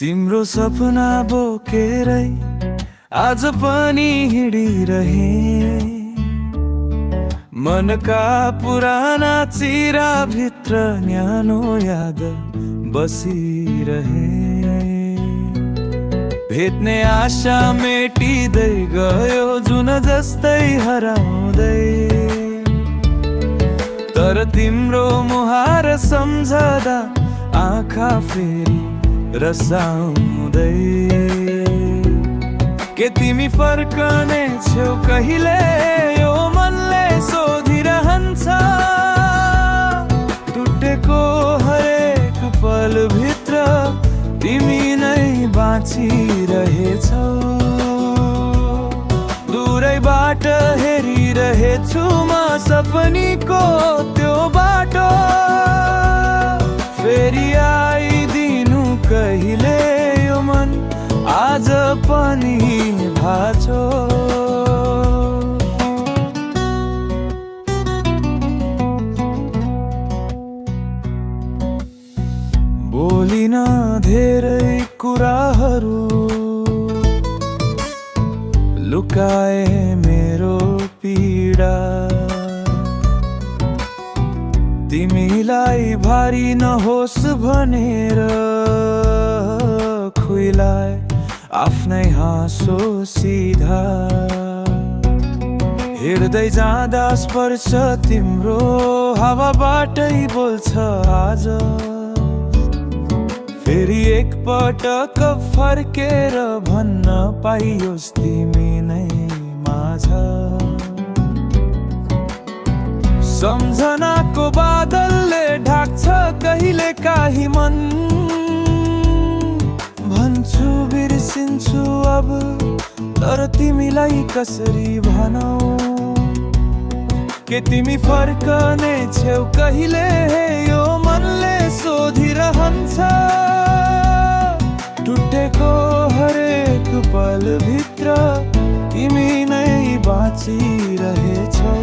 तिम्रो सपना बोकेरै आज पनि हिँडिरहे, मनका पुराना चिरा भित्र न्यानो याद बसिरहे। भेट्ने आशा मेटिँदै गयो जुन जस्तै हराउँदै, तर तिम्रो मुहार सम्झदा आँखा फेरि रसाउँदै। के तिमी फर्कने छौ कहिले यो मनले सोधिरहन्छ, टुटेको हरेक पल भित्र तिमी नै बाँचिरहेछौ। दूरैबाट हेरिरहेछु म सपनीको त्यो बाटो, फेरि आइदिनु कहिले यो मन आज पनि भाँचो। बोलिन धेरै कुराहरू लुकाए मेरो पीडा, तिमीलाई भारी नहोस् भनेर खुइलाए आफ्नै हाँसो सिधा। हिँड्दै जाँदा स्पर्श तिम्रो हावाबाटै बोल्छ आज, फेरि एकपटक फर्केर भन्न पाइयोस् तिमी नै माझ। सम्झनाको बादलले ढाक्छ कहिले काहीँ मन, भन्छु बिर्सिन्छु अब तर तिमीलाई कसरी भनौ। के तिमी फर्कने छौ कहिले यो मनले सोधिरहन्छ, टुटेको हरेक पल भित्र तिमी नै बाँचिरहेछौ।